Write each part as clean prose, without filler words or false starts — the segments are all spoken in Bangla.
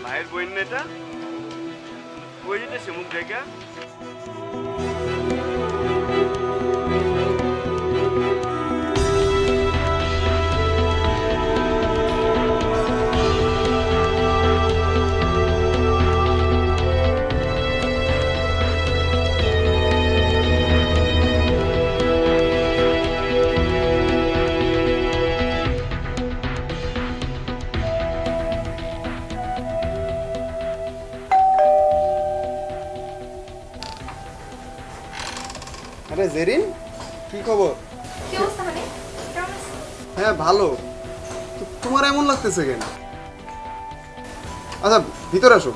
ভাইয়ের বই নেটা কই যেতেছে মুখ দেখা আরে জেরিন কি খবর? কি অবস্থা হানি? কেমন আছো? হ্যাঁ ভালো। তোমার এমন লাগতেছে কেন? আচ্ছা ভিতরে আসো।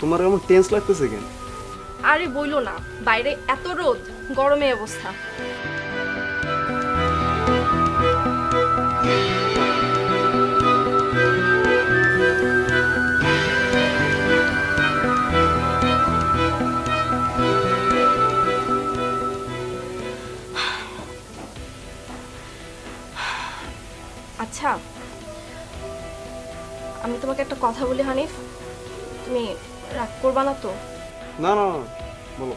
তোমার এমন টেন্স লাগতেছে কেন? আরে বইলো না, বাইরে এত রোদ, গরমে অবস্থা। আচ্ছা, আমি তোমাকে একটা কথা বলি হানিফ, তুমি রাগ করবা না তো? না না বলো।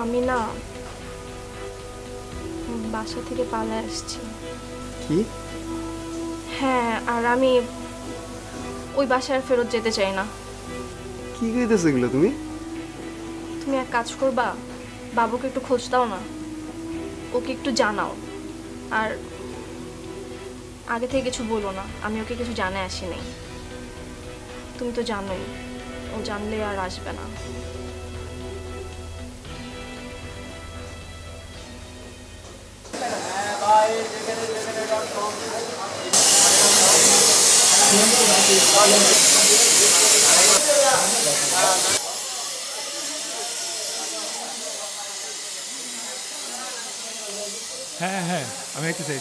আমি না বাসা থেকে পালায় আসছি। কি? হ্যাঁ, আর আমি ওই বাসায় ফেরত যেতে চাই না। কি কইতেছ এগুলো তুমি? তুমি এক কাজ করবা, বাবুকে একটু খোঁজ দাও না, ওকে একটু জানাও। আর আগে থেকে কিছু বলো না, আমি ওকে কিছু জানাই আসি নাই। তুমি তো জানোই, ও জানলে আর আসবে না। হ্যাঁ হ্যাঁ আমি একটু চাই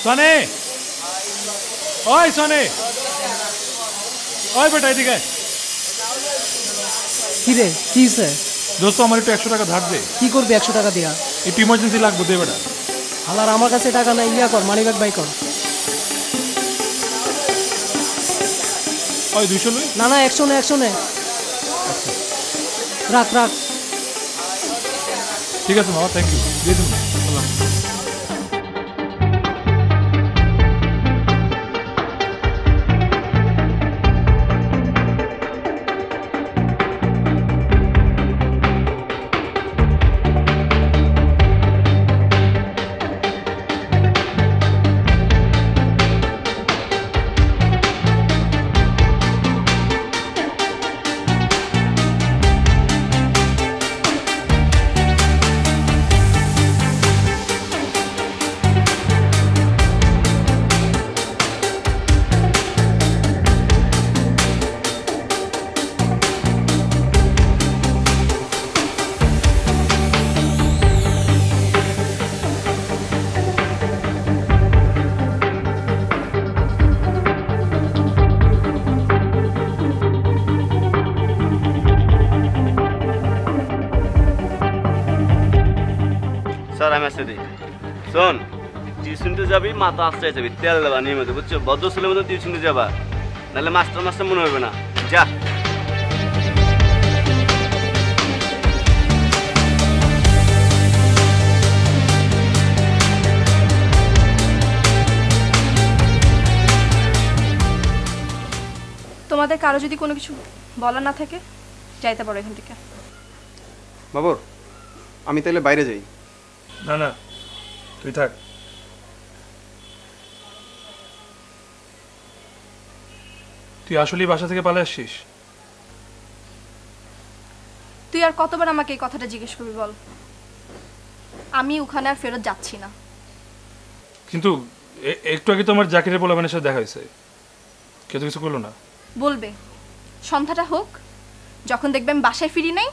সনে ওই সনে ওই বেটা এদিকে কি রে কি হইছে? দোস্ত আমার একটু 100 টাকা ধার দে। কি করবি 100 টাকা দিয়া? একটু ইমার্জেন্সি লাগবে, দে বেটা। হালার আমার কাছে টাকা নাই, ইয়া কর, মানি ব্যাগ বাই কর। ওই 200 লই। না না 100 নে 100 নে। আচ্ছা রাখ রাখ। ঠিক আছে মামা, থ্যাংক ইউ, দিয়ে দিন। আল্লাহ স্যার আমি আসতে দিই শোন টিউশনতে যাবি মাথা আশ্রয় যাবি তেল দেবা নিয়মিত বুঝছো ভদ্র ছেলের মতো টিউশনতে যাবা নাহলে মাস্টার মাস্টার মনে হবে না যা তোমাদের কারো যদি কোনো কিছু বলার না থাকে যাইতে পারো এখান থেকে। বাবর আমি তাহলে বাইরে যাই। না না তুই থাক। তুই আসলেই বাসা থেকে পালিয়ে আসছিস? তুই আর কতবার আমাকে এই কথাটা জিজ্ঞেস করবি বল? আমি ওখানে আর ফেরত যাচ্ছি না। কিন্তু একটু আগে তো আমার জাকিরের পোলাপানের সাথে দেখা হয়েছে, কেউ তো কিছু করলো না। বলবে সন্ধ্যাটা হোক, যখন দেখবে আমি বাসায় ফিরি নাই।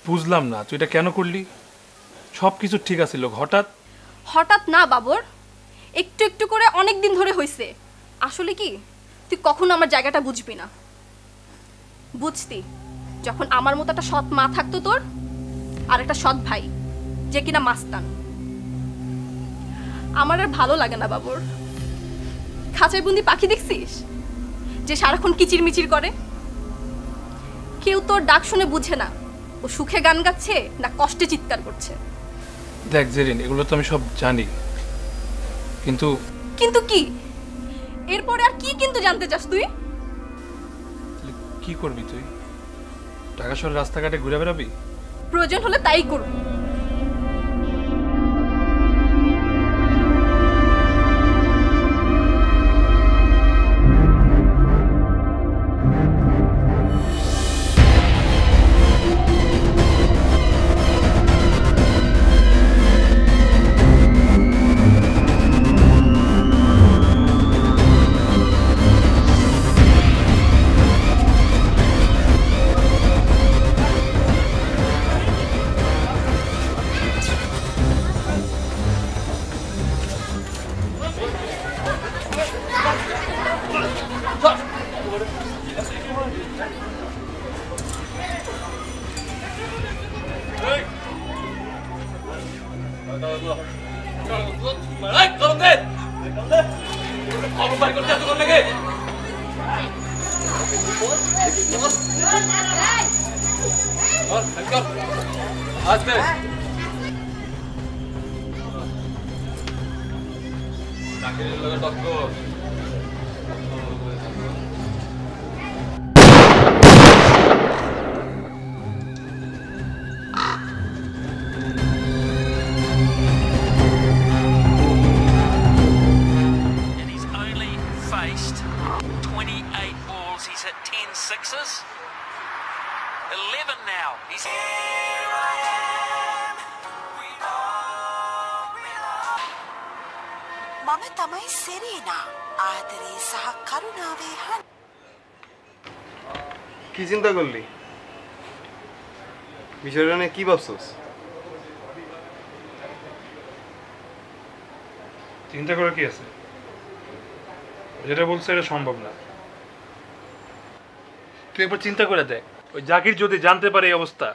বুঝলাম না তুই এটা কেন করলি? সব কিছু ঠিক আছিল, হঠাৎ? হঠাৎ না বাবর, একটু একটু করে অনেক দিন ধরে হয়েছে। আসলে কি তুই কখনো আমার জায়গাটা বুঝবি না। বুঝতি যখন আমার মতো একটা সৎ মা থাকতো তোর, আর একটা সৎ ভাই যে কিনা মাস্তান। আমার আর ভালো লাগে না বাবর। খাঁচায় বন্দি পাখি দেখছিস যে সারাক্ষণ কিচির মিচির করে? কেউ তোর ডাক শুনে বুঝে না ও সুখে গান গাচ্ছে না কষ্টে চিৎকার করছে। দেখ জেরিন, এগুলো তো আমি সব জানি, কিন্তু কিন্তু কি? এরপরে আর কি কিন্তু জানতে চাস তুই? কি করবি তুই? ঢাকা শহরের রাস্তাঘাটে ঘুরে বেড়াবি? প্রয়োজন হলে তাই করব। কি চিন্তা করলি? বিষয়টা নিয়ে কি ভাবছস? চিন্তা করার কি আছে? যেটা বলছে এটা সম্ভব না। তুই একবার চিন্তা করে দেখ, ওই জাকির যদি জানতে পারে এই অবস্থা,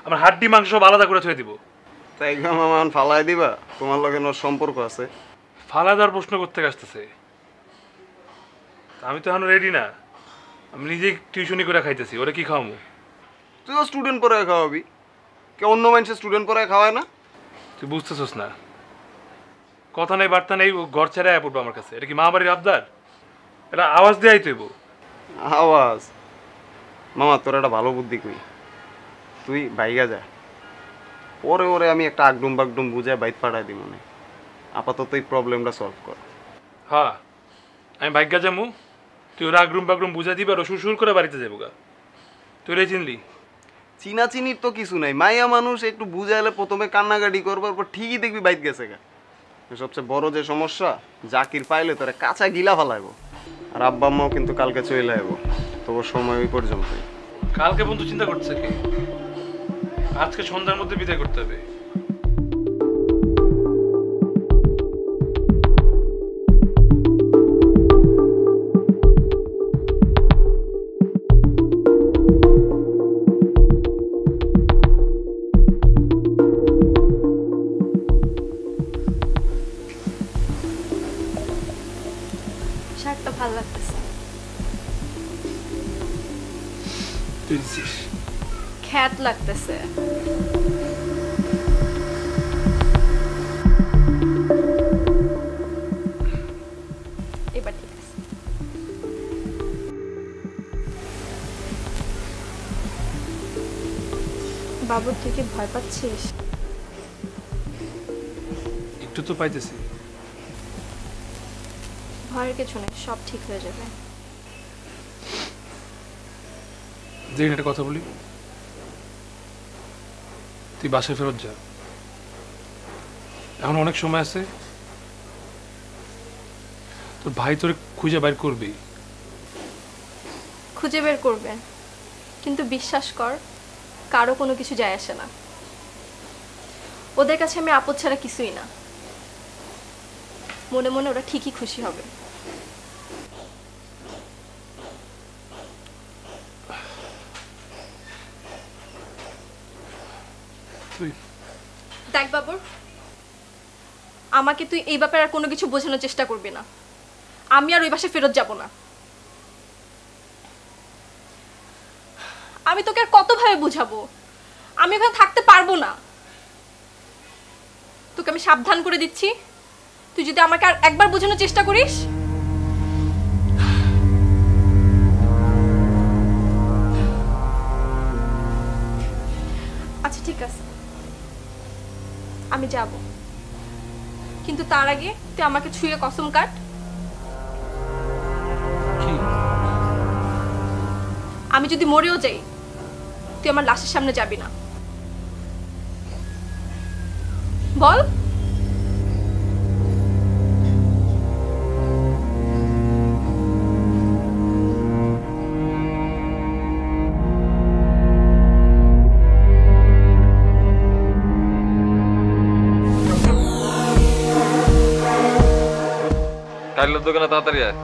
আমার হাড্ডি মাংস সব আলাদা করে থুয়ে দিব। তাই আমার ফালাই দিবা? তোমার লগে ওর সম্পর্ক আছে। ফালা দেওয়ার প্রশ্ন করতে আসতেছে? আমি তো এখন রেডি না। আমি নিজেই টিউশনি করে খাইতেছি, ওরা কি খাওয়াবো? তুই তো স্টুডেন্ট পড়ায় খাওয়াবি, কে অন্য মানুষের স্টুডেন্ট পড়ায় খাওয়ায় না? তুই বুঝতেছিস না, কথা নেই বার্তা নেই, ঘর ছেড়ে আয়া পড়বো আমার কাছে। এটা কি মা বাড়ির আবদার? এটা আওয়াজ দেয়াই তৈব। আওয়াজ? মামা তোর একটা ভালো বুদ্ধি কই, তুই বাইগা যা, পরে ওরে আমি একটা আগডুম বাগডুম বুঝায় বাইক পাঠাই দিই। মনে আপাতত এই প্রবলেমটা সলভ কর। হ্যাঁ আমি ভাগ্যা যামু, তুই ওরা আগরুম বাগরুম বুঝা দিবি আর সুর করে বাড়িতে যাবো গা। তুই রে চিনলি? চিনা চিনির তো কিছু নাই, মাইয়া মানুষ একটু বুঝাইলে প্রথমে কান্নাকাটি করবার পর ঠিকই দেখবি বাইক গেছে গা। সবচেয়ে বড় যে সমস্যা, জাকির পাইলে তোরা কাঁচা গিলা ফালাইবো, আর আব্বা আম্মাও কিন্তু কালকে চলে আইবো, তবু সময় ওই পর্যন্তই। কালকে বন্ধু চিন্তা করছে কি? আজকে সন্ধ্যার মধ্যে বিদায় করতে হবে। তুই দিছিস। খ্যাত লাগতেছে। এবার ঠিক আছে। বাবুর থেকে ভয় পাচ্ছিস? একটু তো পাইতেছি। ভয়ের কিছু নেই, সব ঠিক হয়ে যাবে। দেখুন একটা কথা বলি, তুই বাসায় ফেরত যা, এখন অনেক সময় আছে, তোর ভাই তোর খুঁজে বাইর করবি। খুঁজে বের করবে, কিন্তু বিশ্বাস কর কারো কোনো কিছু যায় আসে না। ওদের কাছে আমি আপদ ছাড়া কিছুই না। মনে মনে ওরা ঠিকই খুশি হবে। দেখ বাবুর, আমাকে তুই এই ব্যাপারে আর কোনো কিছু বোঝানোর চেষ্টা করবি না। আমি আর ওই বাসায় ফেরত যাব না। আমি তোকে আর কতভাবে বুঝাবো, আমি ওখানে থাকতে পারবো না। তোকে আমি সাবধান করে দিচ্ছি, তুই যদি আমাকে আর একবার বোঝানোর চেষ্টা করিস। আচ্ছা ঠিক আছে, আমি যাব, কিন্তু তার আগে তুই আমাকে ছুঁয়ে কসম কাট। কি? আমি যদি মরেও যাই, তুই আমার লাশের সামনে যাবি না। বল। কাইলের দোকানে তাড়াতাড়ি আয়।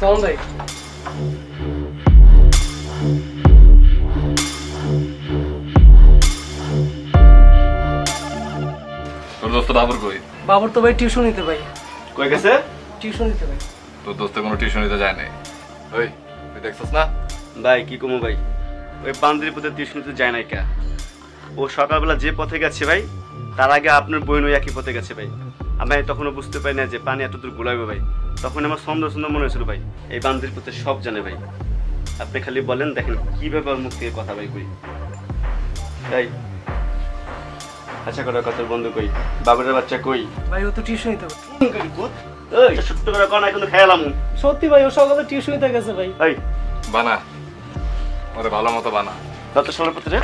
সালাম ভাই। তোর দোস্ত বাবুর কই? বাবর তো ভাই টিউশন নিতে ভাই। কই গেছে? টিউশন নিতে ভাই। তোর দোস্ত কোনো টিউশন নিতে যায় নাই। ওই তুই দেখছস না? ভাই কি কমু ভাই, ওই বান্দির পথে টিউশন তো যায় নাই কে। ও সকালবেলা যে পথে গেছে ভাই, তার আগে আপনার বোন ওই একই পথে গেছে ভাই। আমি তখনও বুঝতে পারি না যে পানি এত দূর গোলাইবে ভাই। তখন আমার সন্দেহ সন্দেহ মনে হয়েছিল ভাই, এই বান্দির পথে সব জানে ভাই। আপনি খালি বলেন, দেখেন কিভাবে ওর মুখ থেকে কথা ভাই কই। তাই আচ্ছা করার কথা বন্ধু কই, বাবুরের বাচ্চা কই? ভাই ও তো টিউশন নিতে ভাই। এই ছোট্ট করে কর না, কিন্তু খেয়ালাম। সত্যি ভাই, ও সকালে টিউশন নিতে গেছে ভাই। এই বানা ওরে ভালো মতো বানা। তত সময় পথে রে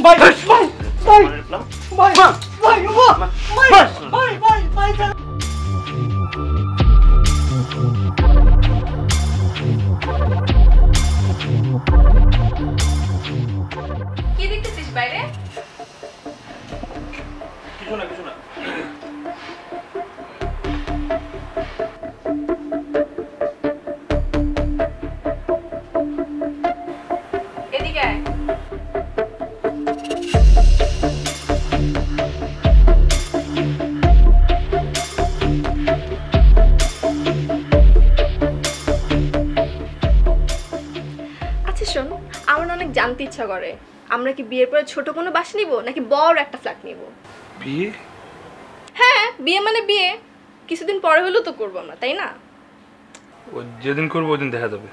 ভাই ভাই ভাই ভাই ভাই ভাই ভাই ভাই ভাই। কি দেখতেছিস বাইরে? কিছু না কিছু না। এদিকে আয়। আচ্ছা শোন, আমার না অনেক জানতে ইচ্ছা করে, আমরা কি বিয়ের পরে ছোট কোনো বাসা নিব নাকি বড় একটা ফ্ল্যাট নিব? বিয়ে? হ্যাঁ, বিয়ে মানে বিয়ে, কিছুদিন পরে হলেও তো করবো আমরা, তাই না? ও যেদিন করবো ওই দিন দেখা যাবে।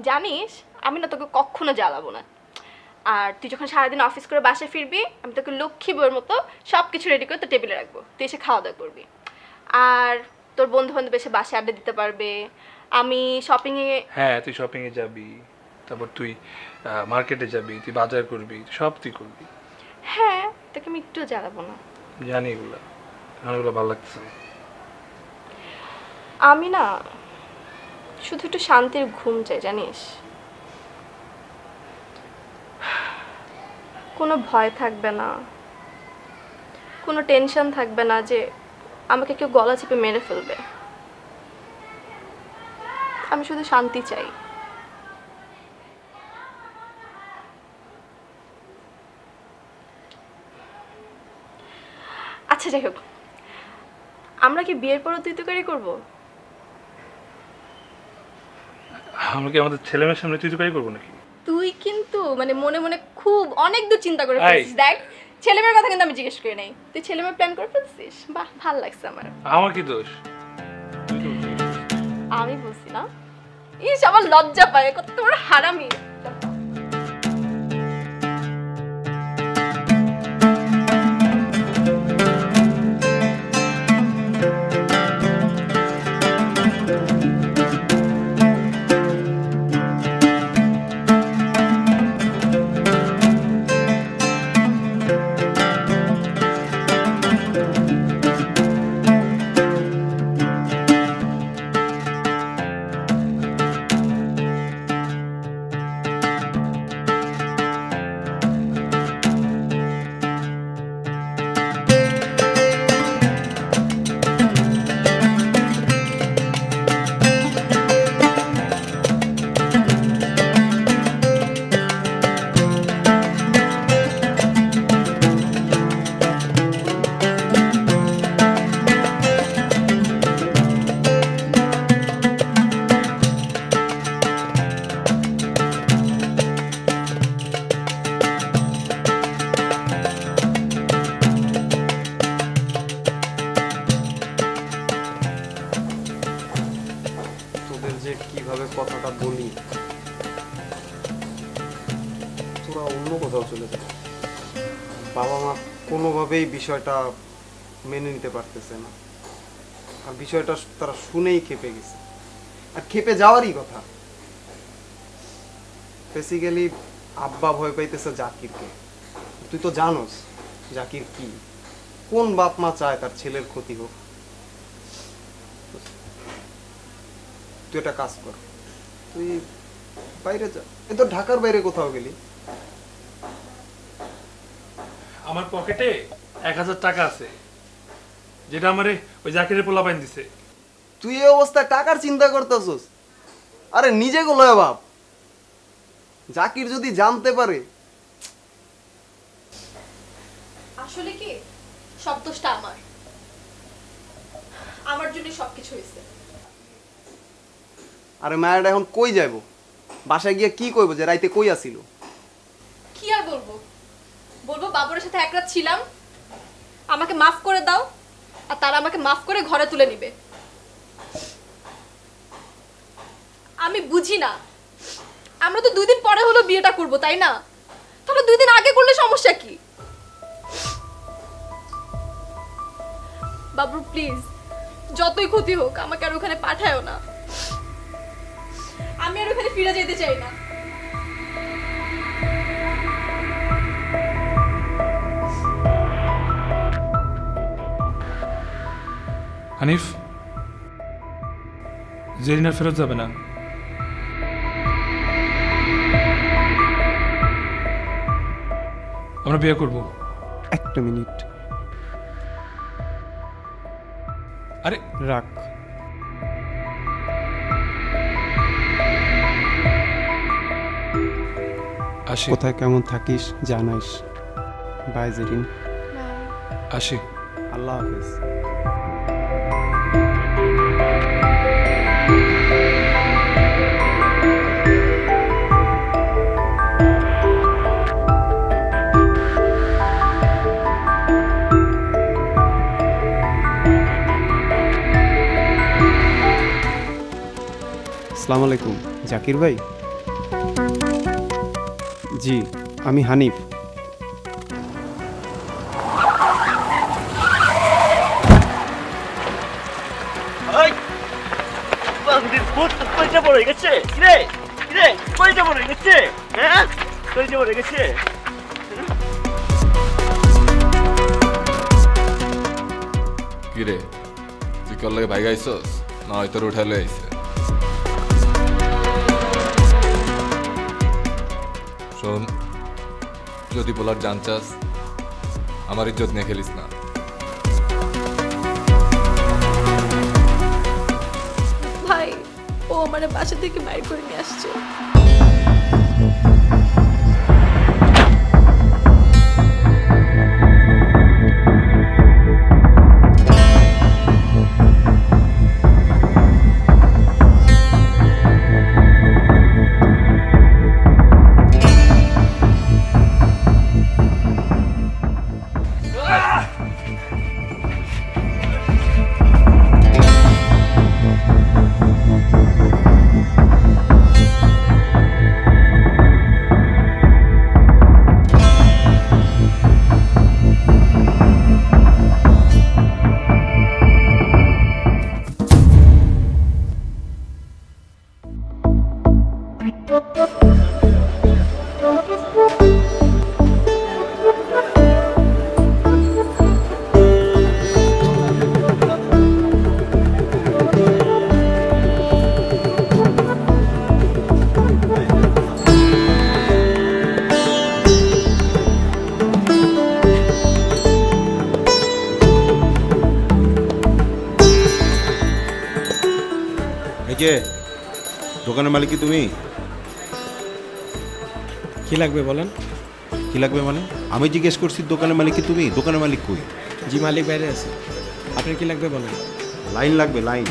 জানিস, আমি না তোকে কখনো জ্বালাবো না। আর তুই যখন সারাদিন অফিস করে বাসায় ফিরবি, আমি তোকে লক্ষ্মী বউয়ের মতো সব কিছু রেডি করে তোর টেবিলে রাখবো, তুই এসে খাওয়া দাওয়া করবি। আর তোর বন্ধু বান্ধব এসে বাসায় আড্ডা দিতে পারবে। আমি শপিংয়ে, হ্যাঁ তুই শপিংয়ে যাবি, তারপর তুই মার্কেটে যাবি, তুই বাজার করবি, সব তুই করবি। হ্যাঁ তোকে আমি একটু জ্বালাবো না। জানি এগুলা। এখন এগুলো ভালো লাগতেছে না। আমি না শুধু একটু শান্তির ঘুম চাই জানিস, কোনো ভয় থাকবে না, কোনো টেনশন থাকবে না যে আমাকে কেউ গলা চেপে মেরে ফেলবে। আমি শুধু শান্তি চাই। আচ্ছা যাই হোক, আমরা কি বিয়ের পরও তুই তুকারি করবো? আমরা কি আমাদের ছেলে মেয়ের সামনে তুই তুকারি করবো নাকি? তুই কিন্তু মানে মনে মনে খুব অনেক দূর চিন্তা করে ফেলছিস। দেখ ছেলে মেয়ের কথা কিন্তু আমি জিজ্ঞেস করি নাই, তুই ছেলে মেয়ের প্ল্যান করে ফেলছিস। বাহ, ভালো লাগছে আমার। আমার কি দোষ? তুই তো বলছিস। আমি বলছি না? ইস, আমার লজ্জা পায়, কত বড় হারামি। কিভাবে কথাটা বলি, তোরা অন্য কোথাও চলে যাবে। বাবা মা কোনোভাবেই বিষয়টা মেনে নিতে পারতেছে না, আর বিষয়টা তারা শুনেই খেপে গেছে, আর খেপে যাওয়ারই কথা। বেসিক্যালি আব্বা ভয় পাইতেছে জাকিরকে। তুই তো জানোস জাকির কি, কোন বাপ মা চায় তার ছেলের ক্ষতি হোক। তুই একটা কাজ কর, তুই বাইরে যা, এই তো ঢাকার বাইরে কোথাও গেলি। আমার পকেটে 1000 টাকা আছে, যেটা আমারে ওই জাকিরের পোলা পাইন দিছে। তুই এই অবস্থায় টাকার চিন্তা করতেছস? আরে নিজে গুলো বাপ, জাকির যদি জানতে পারে। আসলে কি সব দোষটা আমার জন্য সবকিছু হয়েছে। আরে মায়াটা এখন কই যাইব? বাসায় গিয়ে কি কইব যে রাইতে কই আসিল? কি আর বলবো, বলবো বাবুরের সাথে এক রাত ছিলাম, আমাকে মাফ করে দাও, আর তারা আমাকে মাফ করে ঘরে তুলে নিবে। আমি বুঝি না, আমরা তো 2 দিন পরে হলো বিয়েটা করব, তাই না? তাহলে 2 দিন আগে করলে সমস্যা কি? বাবু প্লিজ, যতই ক্ষতি হোক আমাকে আর ওখানে পাঠায়ও না। আমি আর ওখানে ফিরে যেতে চাই না। হানিফ, জেরিনা ফেরত যাবে না। আমরা বিয়ে করব। একটা মিনিট, আরে রাখ। আসি। কোথায় কেমন থাকিস জানাইস। বাই জেরিন। আসি। আল্লাহ হাফেজ। আসসালামু আলাইকুম জাকির ভাই। জি আমি হানিফ। কি রে তুই কল লাগে ভাই গাইছস না হয়তো উঠালে আইছে শোন যদি বলার জান চাস আমার ইজ্জত নিয়ে খেলিস না ভাই ও আমার বাসা থেকে বাইর করে নিয়ে আসছে। কে দোকানের মালিক কি তুমি? কি লাগবে বলেন? কি লাগবে মানে? আমি জিজ্ঞেস করছি দোকানের মালিক কি তুমি? দোকানের মালিক কই? জি মালিক বাইরে আছে। আপনার কি লাগবে বলেন? লাইন লাগবে, লাইন।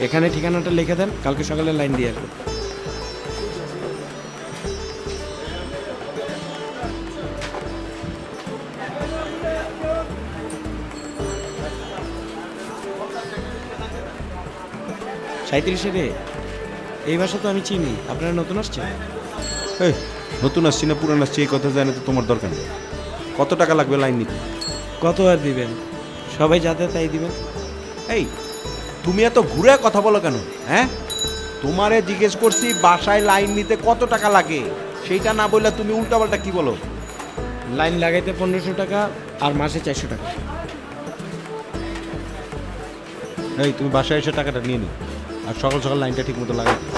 এখানে ঠিকানাটা লিখে দেন, কালকে সকালে লাইন দিয়ে আসবো। সাঁত্রিশে রে, এই ভাষা তো আমি চিনি, আপনারা নতুন আসছেন? এই নতুন আসছি না পুরান আসছি এই কথা জানে তো তোমার দরকার নেই। কত টাকা লাগবে লাইন নিতে? কত আর দিবেন? সবাই যাতে তাই দিবেন। এই তুমি এত ঘুরে কথা বলো কেন? হ্যাঁ, তোমারে জিজ্ঞেস করছি বাসায় লাইন নিতে কত টাকা লাগে, সেইটা না বললে তুমি উল্টাপাল্টা কি বলো? লাইন লাগাইতে 1500 টাকা আর মাসে 400 টাকা। এই তুমি বাসায় এসে টাকাটা নিয়ে নি, আর সকাল সকাল লাইনটা ঠিক মতো লাগাই দিও।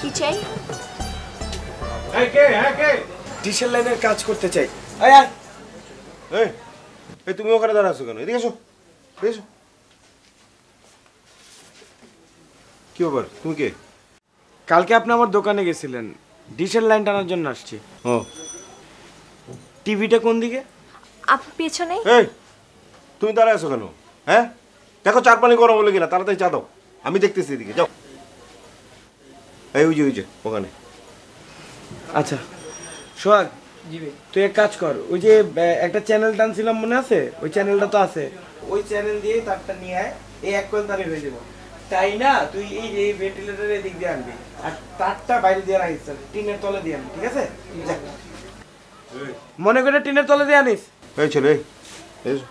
কি চাই? ডিশের লাইনের কাজ করতে চাই। এই তুমি ওখানে দাঁড়া আছো কেন? এদিকে এসো, এসো। কি ব্যাপার, তুমি কে? কালকে আপনি আমার দোকানে গেছিলেন, ডিশের লাইন টানার জন্য আসছি। ও, টিভিটা কোন দিকে? আপু পেছনে। এই তুমি দাঁড়ায় আছো কেন? হ্যাঁ দেখো চার পানি গরম হলে কিনা, তাড়াতাড়ি চা দাও, আমি দেখতেছি এদিকে। যাও, এই ওই যে ওখানে। আচ্ছা সোহাগ, তুই এক কাজ কর, ওই যে একটা চ্যানেল টানছিলাম মনে আছে, ওই চ্যানেলটা তো আছে, ওই চ্যানেল দিয়ে তারটা নিয়ে আয়, এই এক কোয়েল তারে হয়ে যাবো। তাই না, তুই এই যে ভেন্টিলেটরের এদিক দিয়ে আনবি, আর তারটা বাইরে দিয়ে রাখিস, টিনের তলে দিয়ে আনবি, ঠিক আছে? মনে করে টিনের তলে দিয়ে আনিস। এই ছেলে, এসো।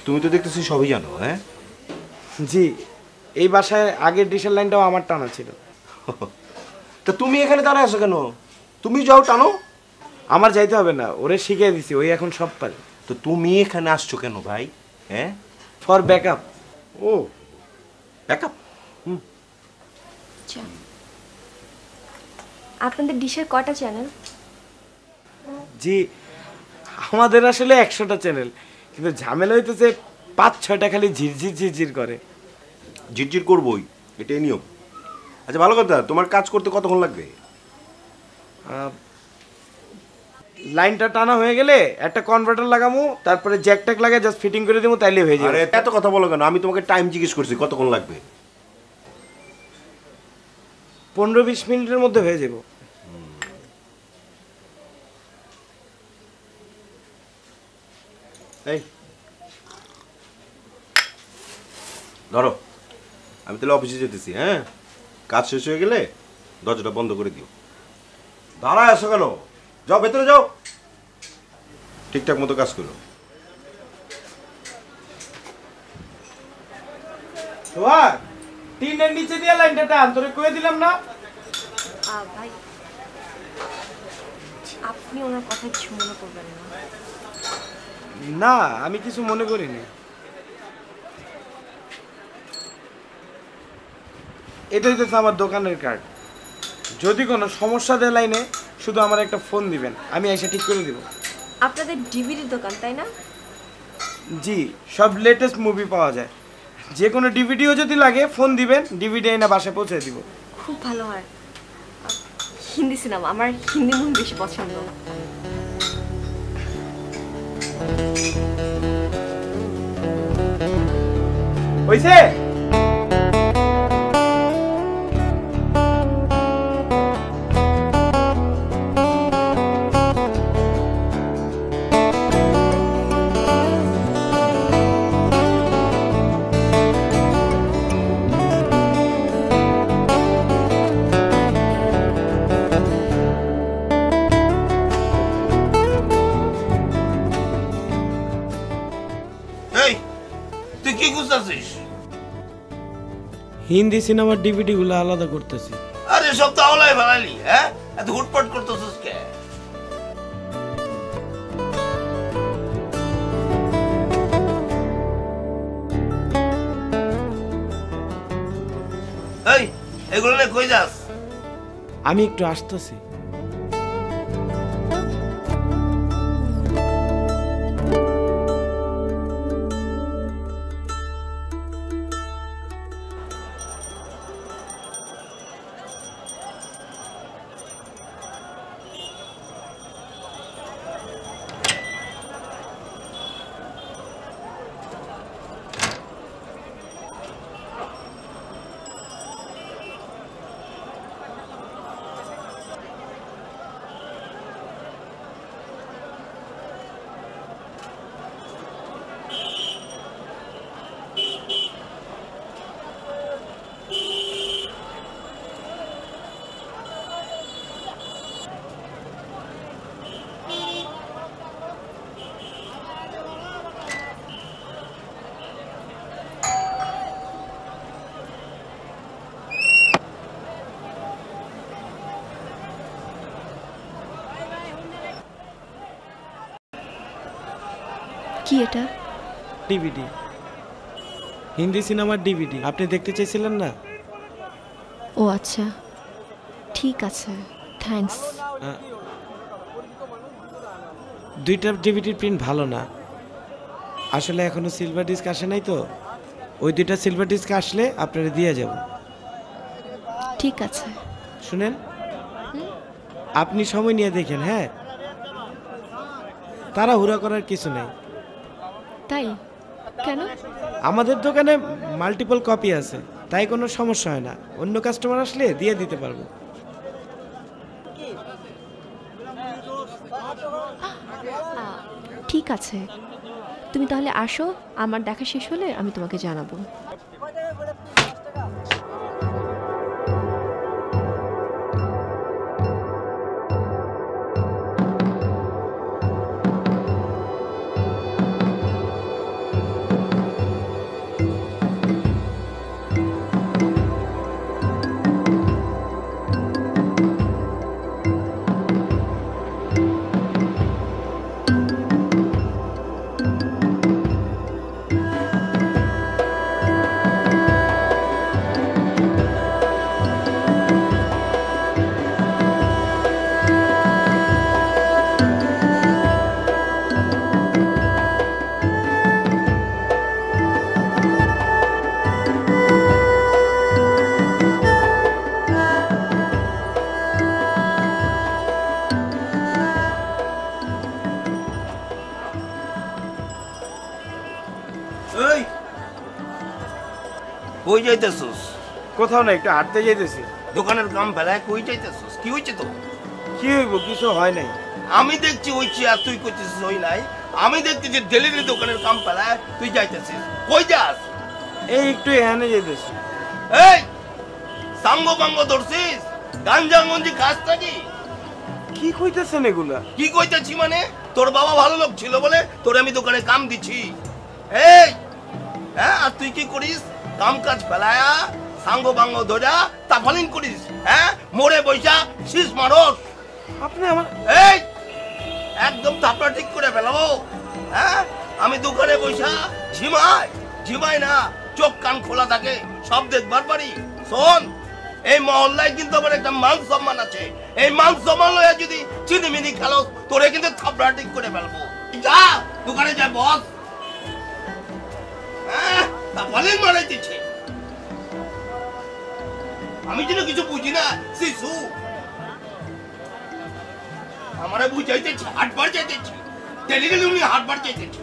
তুমি তো দেখতেছি সবই জানো। হ্যাঁ জি, এই বাসায় আগের ডিশের লাইনটাও আমার টানা ছিল। তা তুমি এখানে দাঁড়ায় আছো কেন? তুমি যাও টানো। আমার যাইতে হবে না, ওরে শিখিয়ে দিছি, ওই এখন সব পারে। তো তুমি এখানে আসছো কেন ভাই? হ্যাঁ, ফর ব্যাকআপ। O backup. আচ্ছা, আপনাদের ডিশের কটা চ্যানেল? জি, আমাদের আসলে 100টা চ্যানেল, কিন্তু ঝামেলা হইতেছে 5-6টা খালি ঝিরঝির ঝিরঝির করে। ঝিরঝির করবোই, এটাই নিয়ম। আচ্ছা ভালো কথা, তোমার কাজ করতে কতক্ষণ লাগবে? লাইনটা টানা হয়ে গেলে একটা কনভার্টার লাগামু, তারপরে জ্যাক ট্যাক লাগাই জাস্ট ফিটিং করে দেবো, তাইলে হয়ে যাবে। আরে এত কথা বলো কেন? আমি তোমাকে টাইম জিজ্ঞেস করছি কতক্ষণ লাগবে। 15-20 মিনিটের মধ্যে হয়ে যাব। এই ধরো, আমি তাহলে অফিসে যেতেছি। হ্যাঁ, কাজ শেষ হয়ে গেলে দরজাটা বন্ধ করে দিও। দাঁড়ায় আসো কেন? যাও ভেতরে যাও, ঠিকঠাক মতো কাজ করো। সোহাগ, টিনের নিচে দিয়ে লাইনটা টান, তোরে কয়ে দিলাম না? ভাই আপনি ওনার কথা কিছু মনে করবেন না। না, আমি কিছু মনে করিনি। এটা হইতেছে আমার দোকানের কার্ড। যদি কোনো সমস্যা দেয় লাইনে, শুধু আমার একটা ফোন দিবেন, আমি এসে ঠিক করে দিব। আপনাদের ডিভিডির দোকান তাই না? জি, সব লেটেস্ট মুভি পাওয়া যায়। যে কোনো ডিভিডিও যদি লাগে ফোন দিবেন, ডিভিডি এনে বাসায় পৌঁছে দিব। খুব ভালো হয়। হিন্দি সিনেমা, আমার হিন্দি মুভি বেশি পছন্দ। হইছে? এই তুই কি খুঁজতেছিস? হিন্দি সিনেমার ডিভিডি গুলো আলাদা করতেছি। আরে সব তো আওলাই বানালি, হ্যাঁ? এত হুটপাট করতেছিস কে? এই এগুলো নিয়ে কই যাস? আমি একটু আসতেছি। কি এটা? ডিভিডি, হিন্দি সিনেমার ডিভিডি। আপনি দেখতে চেয়েছিলেন না? ও আচ্ছা, ঠিক আছে, থ্যাঙ্কস। দুইটা ডিভিডির প্রিন্ট ভালো না আসলে, এখনো সিলভার ডিস্ক আসে নাই তো। ওই দুইটা সিলভার ডিস্ক আসলে আপনারা দিয়ে যাব। ঠিক আছে। শুনেন, আপনি সময় নিয়ে দেখেন। হ্যাঁ, তাড়াহুড়া করার কিছু নেই। তাই কেন? আমাদের দোকানে মাল্টিপল কপি আছে, তাই কোনো সমস্যা হয় না। অন্য কাস্টমার আসলে দিয়ে দিতে পারবো। ঠিক আছে, তুমি তাহলে আসো, আমার দেখা শেষ হলে আমি তোমাকে জানাবো। কই যাইতেছস? কোথাও না, একটু হাঁটতে যাইতেছি। দোকানের কাম ফেলায় কই যাইতেছস? কি হইছে তো? কি হইব? কিছু হয় নাই। আমি দেখছি হইছে আর তুই কইতেছিস হই নাই। আমি দেখতেছি ডেলিভারি দোকানের কাম পেলায় তুই যাইতেছিস, কই যাস? এই একটু এখানে যেতেছি। এই সাঙ্গ বাঙ্গ ধরছিস? গাঞ্জা গঞ্জি খাস নাকি? কি কইতেছেন এগুলা? কি কইতেছি মানে, তোর বাবা ভালো লোক ছিল বলে তোর আমি দোকানে কাম দিছি। এই হ্যাঁ, আর তুই কি করিস? কাম কাজ ফেলায়া সাঙ্গ বাঙ্গ ধরা তাফালিং করিস, হ্যাঁ? মোড়ে বৈশা শীষ মারস। আপনি আমার এই একদম থাপড়া ঠিক করে ফেলাবো, হ্যাঁ? আমি দোকানে বৈশা ঝিমাই না, চোখ কান খোলা থাকে, সব দেখবার পারি। শোন, এই মহল্লায় কিন্তু আমার একটা মান সম্মান আছে, এই মান সম্মান লয়ে যদি চিনিমিনি খেলো তোরে কিন্তু থাপড়া ঠিক করে ফেলবো। যা দোকানে যা বস, হ্যাঁ? তাফালিং মারাই দিচ্ছে। আমি যেন কিছু বুঝি না শিশু, আমারে বুঝাইতেছে হাটবার যাইতেছে, টেলিগেলে উনি হাটবার যাইতেছে।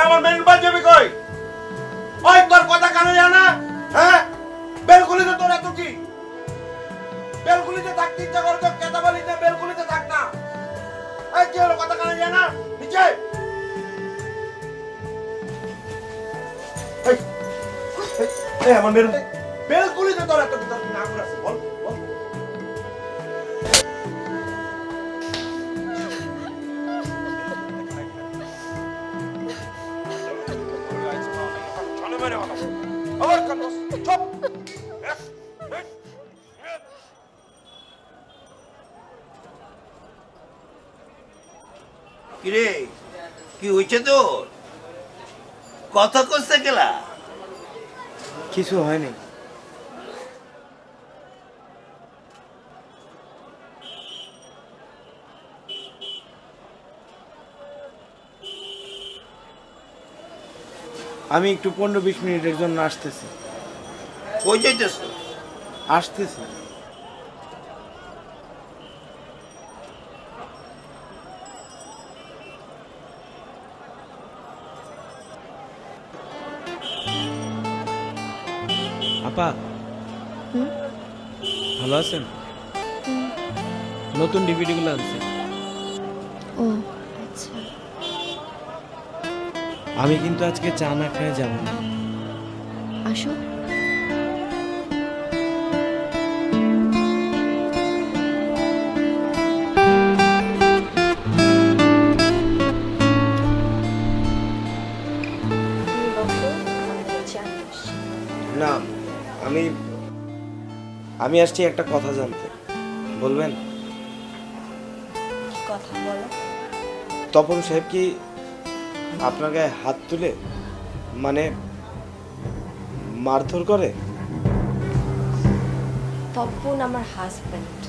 আমার মেম্বার যাবি কই? ওই তোর কথা কানে যায় না? হ্যাঁ, বেলকুলিতে তোর এত কি? বেলকুলিতে থাকতে ইচ্ছা করে তো কেতাবালিতে বেলকুলিতে থাক না। এই কি হলো, কথা কানে যায় না? নিচে এই আমার মেরু বেলকুলিতে তোর এত কথা না করে আছে, বল বল। কিরে, কি হয়েছে তোর? কথা কইছে গেলা? কিছু হয়নি। আমি একটু 15-20 মিনিটের জন্য আসতেছি। কই যাইতেছ? আসতেছি। আপা, ভালো আছেন? নতুন ডিভিডি গুলো আনছে। ও আচ্ছা, আমি কিন্তু আজকে চা না খেয়ে যাব না। আসো। না, আমি আসছি একটা কথা জানতে। বলবেন? কথা বলো। তপন সাহেব কি আপনার গায়ে হাত তুলে মানে মারধর করে? তপন আমার হাজব্যান্ড,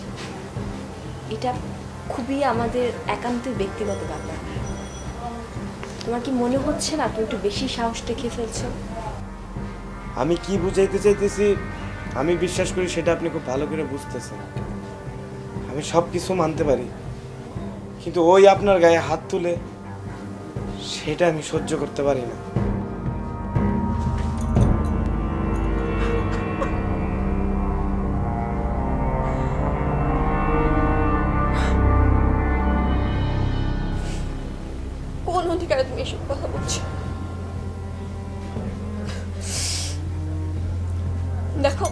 এটা খুবই আমাদের একান্তই ব্যক্তিগত ব্যাপার। তোমার কি মনে হচ্ছে না তুমি একটু বেশি সাহস দেখিয়ে ফেলছো? আমি কি বুঝাইতে চাইতেছি আমি বিশ্বাস করি সেটা আপনি খুব ভালো করে বুঝতেছেন। আমি সব কিছু মানতে পারি, কিন্তু ওই আপনার গায়ে হাত তুলে সেটা আমি সহ্য করতে পারি না। কোন অধিকারে তুমি এসব কথা বলছো? দেখো,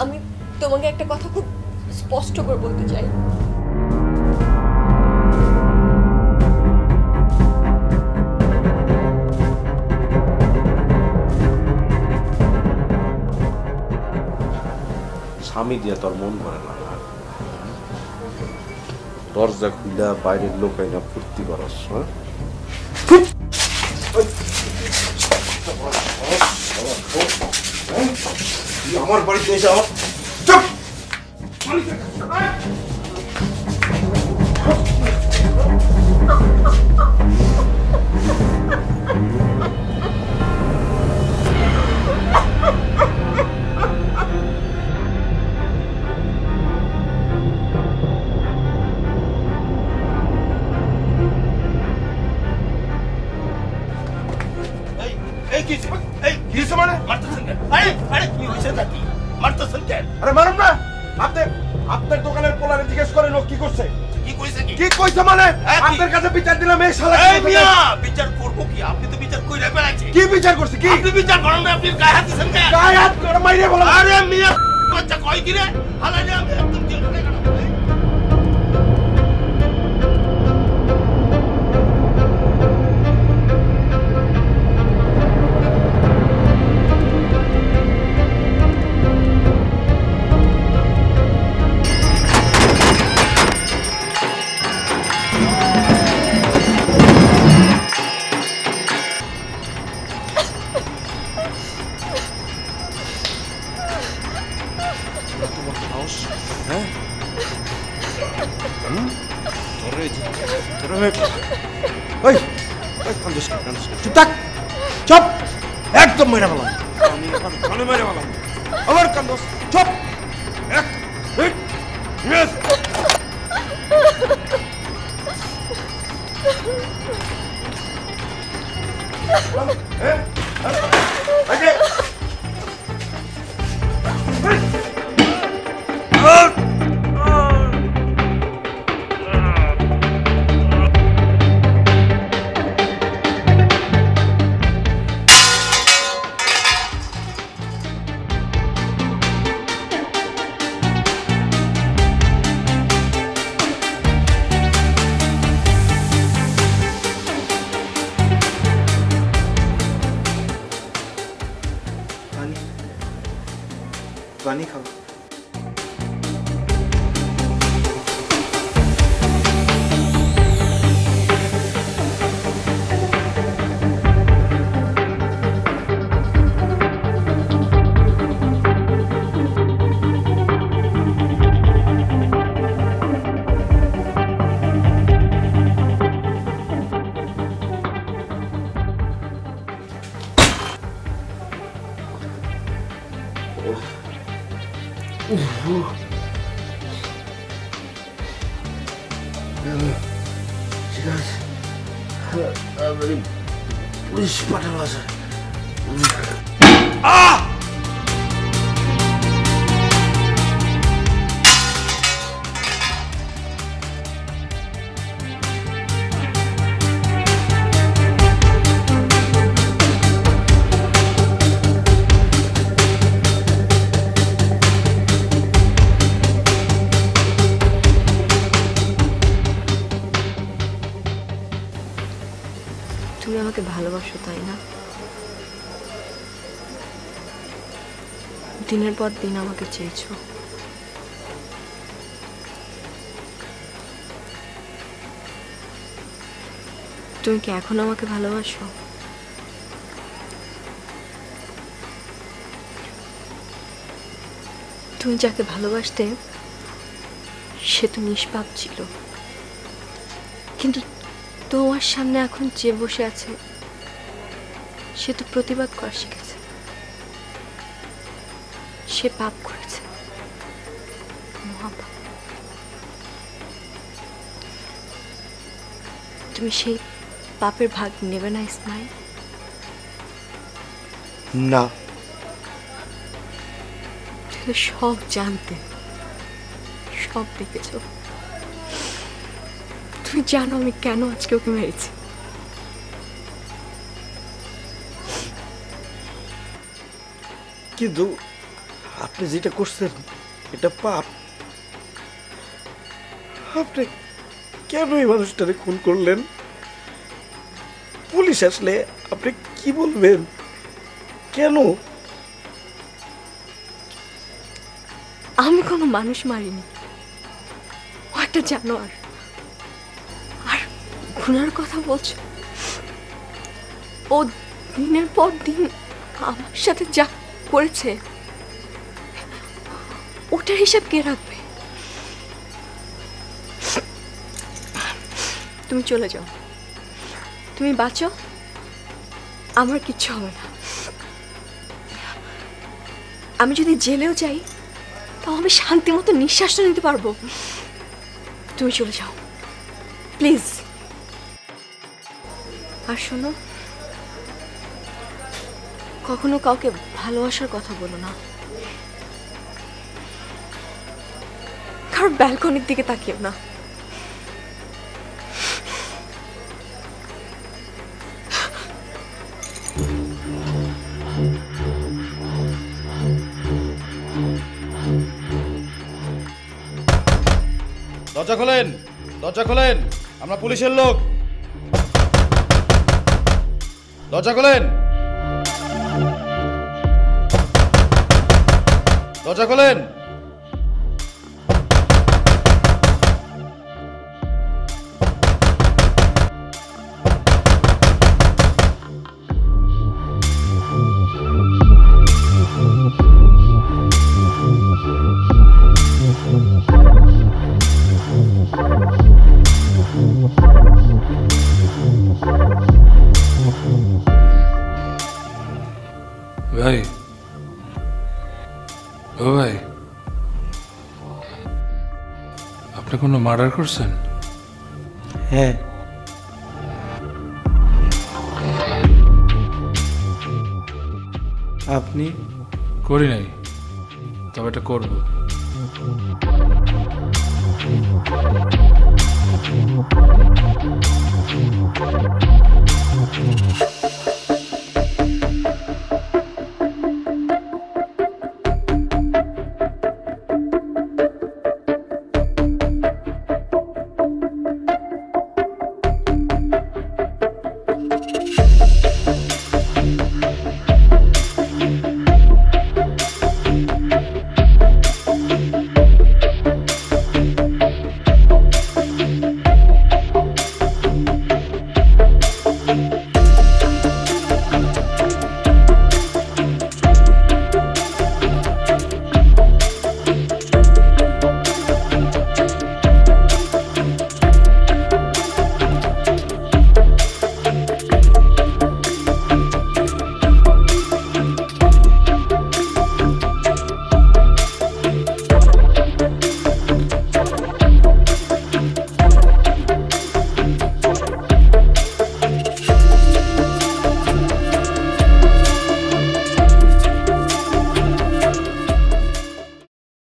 আমি তোমাকে একটা কথা খুব স্পষ্ট করে বলতে চাই। স্বামী দিয়ে তোর মন ভরে না। দরজা খুলে বাইরের লোক আইনা ফুর্তি করস। আমার বাড়িতে এসে আমার চুপ। আপনার দোকানের পোলারে জিজ্ঞেস করেন ও কি করছে, কি কইছে মানে আপনার কাছে বিচার দিলাম এই শালা। এই মিয়া বিচার করব কি? আপনি তো বিচার কইরা বেড়াইছেন। কি বিচার করছে? কি আপনি বিচার করেন না? আপনি গায়ে হাত দিছেন কেন? গায়ে হাত করে মাইরে বলেন। আরে মিয়া বাচ্চা কই কি রে? হালালে আমি একদম জেল করে গেলাম। চুপ একদম মেরে বললাম, মেরে বললাম আমার কান্দোস। চুপ পানি খাও। পুলিশ পাঠানো আছে। তুমি আমাকে ভালোবাসো তাই না? দিনের পর দিন আমাকে চেয়েছো। তুমি কি এখন আমাকে ভালোবাসো? তুমি যাকে ভালোবাসতে সে তো নিষ্পাপ ছিল, কিন্তু তোমার সামনে এখন যে বসে আছে সে তো প্রতিবাদ করা শিখেছে। সে পাপ করেছে, মহাপাপ। তুমি সেই পাপের ভাগ নেবে না ইসমাইল? না, তুমি সব জানতে, সব দেখেছ। তুমি জানো আমি কেন আজকে ওকে মেরেছি। কিন্তু আপনি যেটা করছেন এটা পাপ। আপনি কেন এই মানুষটারে খুন করলেন? পুলিশ আসলে আপনি কি বলবেন? কেন? আমি কোনো মানুষ মারিনি, ও একটা জানোয়ার। আর খুনার কথা বলছো, ও দিনের পর দিন আমার সাথে যা করেছে ওটার হিসাব কে রাখবে? তুমি চলে যাও, তুমি বাঁচো, আমার কিচ্ছু হবে না। আমি যদি জেলেও যাই তাও আমি শান্তি মতো নিঃশ্বাসটা নিতে পারবো। তুমি চলে যাও প্লিজ। আর শোনো, কখনো কাউকে ভালোবাসার কথা বলো না, কারণ ব্যালকনির দিকে তাকিও না। দরজা খোলেন, দরজা খোলেন, আমরা পুলিশের লোক। দরজা খোলেন, দরজা খোলেন। ভাই, ও ভাই, আপনি কোনো মার্ডার করছেন? হ্যাঁ। আপনি? করি নাই, তবে এটা করবো।